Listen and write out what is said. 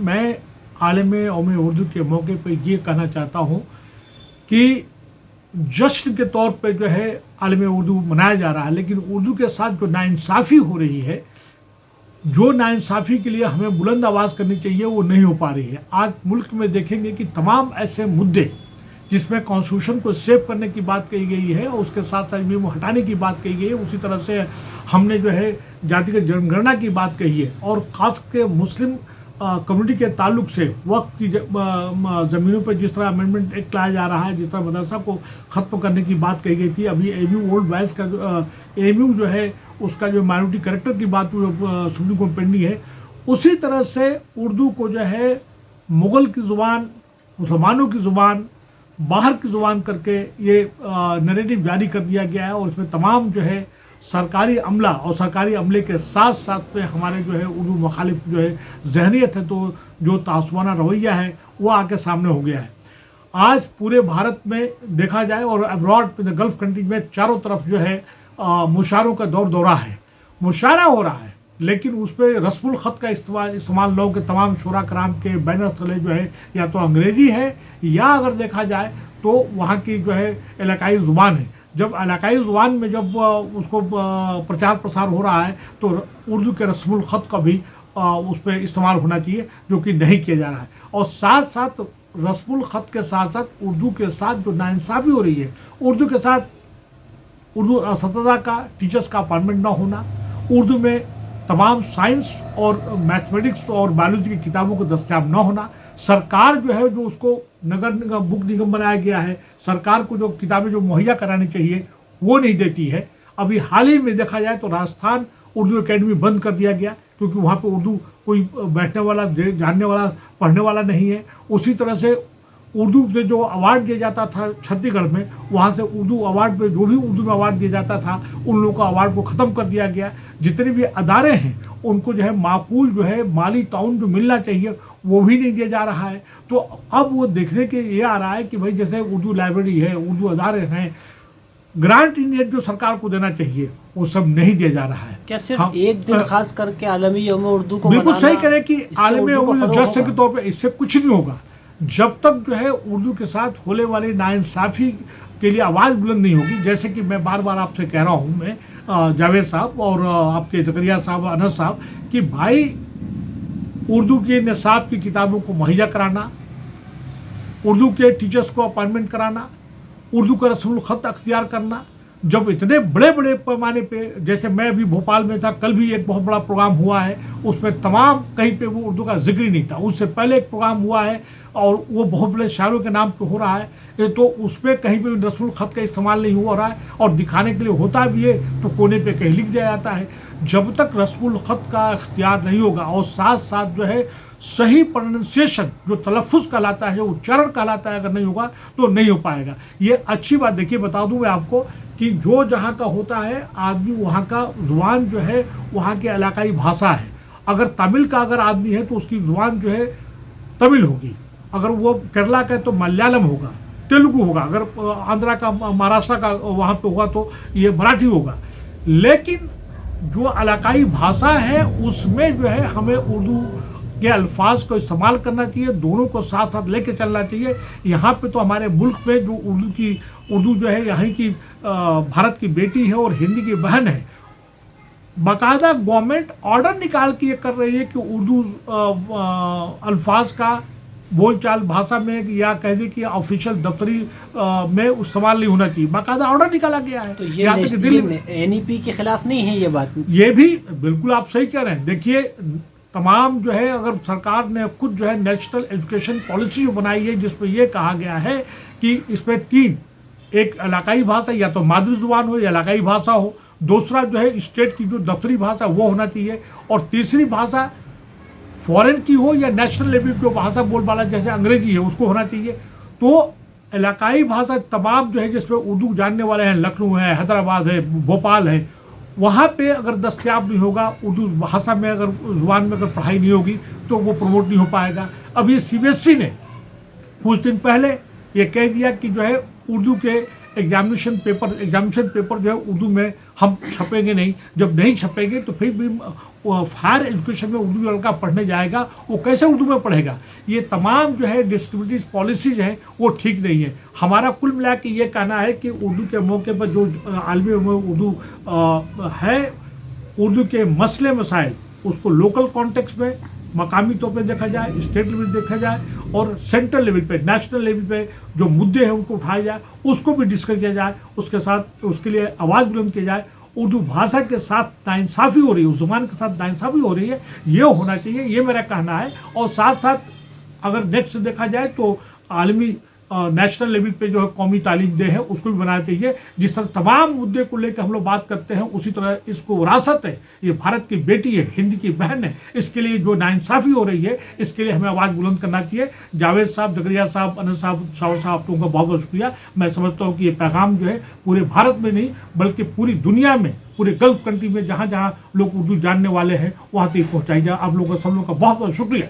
मैं आलम यौम उर्दू के मौके पर ये कहना चाहता हूँ कि जश्न के तौर पे जो है आलम उर्दू मनाया जा रहा है, लेकिन उर्दू के साथ जो नाइंसाफ़ी हो रही है, जो नाइंसाफ़ी के लिए हमें बुलंद आवाज़ करनी चाहिए, वो नहीं हो पा रही है। आज मुल्क में देखेंगे कि तमाम ऐसे मुद्दे जिसमें कॉन्स्टिट्यूशन को सेव करने की बात कही गई है और उसके साथ साथ वो हटाने की बात कही गई है, उसी तरह से हमने जो है जातिगत जनगणना की बात कही है और ख़ास के मुस्लिम कम्युनिटी के ताल्लुक से वक्फ की ज़मीनों पर जिस तरह अमेंडमेंट एक्ट लाया जा रहा है, जिस तरह मदरसा को ख़त्म करने की बात कही गई थी। अभी एमयू ओल्ड बॉयज़ का एमयू जो है उसका जो माइनॉरिटी करेक्टर की बात सुप्रीम कोर्ट पेंडिंग है, उसी तरह से उर्दू को जो है मुग़ल की ज़ुबान, मुसलमानों की ज़ुबान, बाहर की ज़ुबान करके ये नैरेटिव जारी कर दिया गया है और इसमें तमाम जो है सरकारी अमला और सरकारी अमले के साथ साथ में हमारे जो है उर्दू मुखालिफ जो है जहनीत है, तो जो तासुबाना रवैया है वो आके सामने हो गया है। आज पूरे भारत में देखा जाए और अब्रॉड गल्फ़ कंट्रीज में चारों तरफ जो है मुशायरों का दौरा है, मुशायरा हो रहा है, लेकिन उस पर रस्मुल ख़त का इस्तेमाल लोगों के तमाम शुरा कराम के बैनर तले जो है या तो अंग्रेज़ी है या अगर देखा जाए तो वहाँ की जो है इलाकाई ज़ुबान है। जब इलाकाई ज़ुबान में जब उसको प्रचार प्रसार हो रहा है तो उर्दू के रस्मुल ख़त का भी उस पर इस्तेमाल होना चाहिए, जो कि नहीं किया जा रहा है। और साथ साथ रस्मुल ख़त के साथ साथ उर्दू के साथ जो नाइंसाफ़ी हो रही है, उर्दू के साथ उर्दू असतज़ा का टीचर्स का अपॉइंटमेंट ना होना, उर्दू में तमाम साइंस और मैथमेटिक्स और बायोलॉजी की किताबों को दस्तयाब ना होना, सरकार जो है जो उसको नगर निगम बुक निगम बनाया गया है, सरकार को जो किताबें जो मुहैया करानी चाहिए वो नहीं देती है। अभी हाल ही में देखा जाए तो राजस्थान उर्दू एकेडमी बंद कर दिया गया क्योंकि वहाँ पे उर्दू कोई बैठने वाला, जानने वाला, पढ़ने वाला नहीं है। उसी तरह से उर्दू से जो अवार्ड दिया जाता था छत्तीसगढ़ में, वहाँ से उर्दू अवार्ड पे जो भी उर्दू में अवार्ड दिया जाता था उन लोगों का अवार्ड को ख़त्म कर दिया गया। जितने भी अदारे हैं उनको जो है माकूल जो है माली ताउन जो मिलना चाहिए वो भी नहीं दिया जा रहा है। तो अब वो देखने के ये आ रहा है कि भाई जैसे उर्दू लाइब्रेरी है, उर्दू अदारे हैं, ग्रांट इंडियन जो सरकार को देना चाहिए वो सब नहीं दिया जा रहा है। क्या सिर्फ एक दिन खास करके आलमी यौम उर्दू को बिल्कुल सही करें कि आलमी यौम जश्न के तौर पर इससे कुछ नहीं होगा जब तक जो है उर्दू के साथ होने वाली नाइंसाफ़ी के लिए आवाज़ बुलंद नहीं होगी। जैसे कि मैं बार बार आपसे कह रहा हूँ, मैं जावेद साहब और आपके ज़करिया साहब, अनस साहब, कि भाई उर्दू के निसाब की किताबों को मुहैया कराना, उर्दू के टीचर्स को अपॉइंटमेंट कराना, उर्दू का रस्मुल ख़त अख्तियार करना, जब इतने बड़े बड़े पैमाने पे, जैसे मैं अभी भोपाल में था, कल भी एक बहुत बड़ा प्रोग्राम हुआ है, उसमें तमाम कहीं पे वो उर्दू का जिक्र ही नहीं था। उससे पहले एक प्रोग्राम हुआ है और वो बहुत बड़े शायरों के नाम पे हो रहा है, तो उस पर कहीं पे रस्मुल ख़त का इस्तेमाल नहीं हो रहा है और दिखाने के लिए होता भी है तो कोने पे कहीं लिख दिया जाता है। जब तक रस्मुल ख़त का इख्तियार नहीं होगा और साथ साथ जो है सही प्रोनाउंसिएशन जो तलफ़ुज़ कहलाता है, जो उच्चारण कहलाता है, अगर नहीं होगा तो नहीं हो पाएगा। ये अच्छी बात, देखिए बता दूं मैं आपको कि जो जहाँ का होता है आदमी वहाँ का ज़ुबान जो है वहाँ की इलाकाई भाषा है। अगर तमिल का अगर आदमी है तो उसकी ज़ुबान जो है तमिल होगी, अगर वो केरला का है तो मलयालम होगा, तेलुगु होगा, अगर आंध्रा का, महाराष्ट्र का वहाँ पे होगा तो ये मराठी होगा। लेकिन जो इलाकाई भाषा है उसमें जो है हमें उर्दू के अल्फाज को इस्तेमाल करना चाहिए, दोनों को साथ साथ लेके चलना चाहिए। यहाँ पे तो हमारे मुल्क में जो उर्दू जो है यहाँ की भारत की बेटी है और हिंदी की बहन है, बाकायदा गवर्नमेंट ऑर्डर निकाल के ये कर रही है कि उर्दू अल्फाज का बोलचाल भाषा में या कह दे कि ऑफिशियल दफ्तरी में इस्तेमाल नहीं होना चाहिए, बाकायदा ऑर्डर निकाला गया है। तो ये एनईपी के खिलाफ नहीं है ये बात? ये भी बिल्कुल आप सही कह रहे हैं। देखिए तमाम जो है अगर सरकार ने खुद जो है नेशनल एजुकेशन पॉलिसी जो बनाई है जिसमें यह कहा गया है कि इसमें तीन, एक इलाकाई भाषा या तो मादरी जुबान हो या इलाकाई भाषा हो, दूसरा जो है स्टेट की जो दफ्तरी भाषा वो होना चाहिए, और तीसरी भाषा फॉरेन की हो या नेशनल लेवल की भाषा बोलबाला जैसे अंग्रेजी है उसको होना चाहिए। तो इलाकाई भाषा तमाम जो है जिसमें उर्दू जानने वाले हैं, लखनऊ है, हैदराबाद है, भोपाल है, वहाँ पे अगर दस्तयाब नहीं होगा उर्दू भाषा में, अगर ज़ुबान में अगर पढ़ाई नहीं होगी तो वो प्रमोट नहीं हो पाएगा। अब ये CBSE ने कुछ दिन पहले ये कह दिया कि जो है उर्दू के एग्जामिनेशन पेपर जो है उर्दू में हम छपेंगे नहीं। जब नहीं छपेंगे तो फिर भी हायर एजुकेशन में उर्दू जो लड़का पढ़ने जाएगा वो कैसे उर्दू में पढ़ेगा। ये तमाम जो है डिस्क्रिमिनेटिव पॉलिसीज हैं वो ठीक नहीं है। हमारा कुल मिला के ये कहना है कि उर्दू के मौके पर जो आलमी उर्दू है, उर्दू के मसले मसाइल उसको लोकल कॉन्टेक्स्ट में मकामी तौर पे देखा जाए, स्टेट लेवल पे देखा जाए और सेंट्रल लेवल पे, नेशनल लेवल पे जो मुद्दे हैं उनको उठाया जाए, उसको भी डिस्कस किया जाए, उसके साथ उसके लिए आवाज़ बुलंद की जाए। उर्दू भाषा के साथ नाइंसाफ़ी हो रही है, उस ज़ुबान के साथ नाइंसाफ़ी हो रही है, ये होना चाहिए, ये मेरा कहना है। और साथ साथ अगर नेक्स्ट देखा जाए तो आलमी नेशनल लेवल पे जो है कौमी तालीम दे है उसको भी बनाना चाहिए। जिस तरह तमाम मुद्दे को लेकर हम लोग बात करते हैं उसी तरह इसको विरासत है, ये भारत की बेटी है, हिंद की बहन है, इसके लिए जो नाइंसाफ़ी हो रही है इसके लिए हमें आवाज़ बुलंद करना चाहिए। जावेद साहब, जकरिया साहब, अनस साहब, शावर साहब, आप लोगों का बहुत बहुत शुक्रिया। मैं समझता हूँ कि ये पैगाम जो है पूरे भारत में नहीं बल्कि पूरी दुनिया में, पूरे गल्फ कंट्री में जहाँ जहाँ लोग उर्दू जानने वाले हैं वहाँ तक पहुँचाई जाए। आप लोगों का सब लोग का बहुत बहुत शुक्रिया।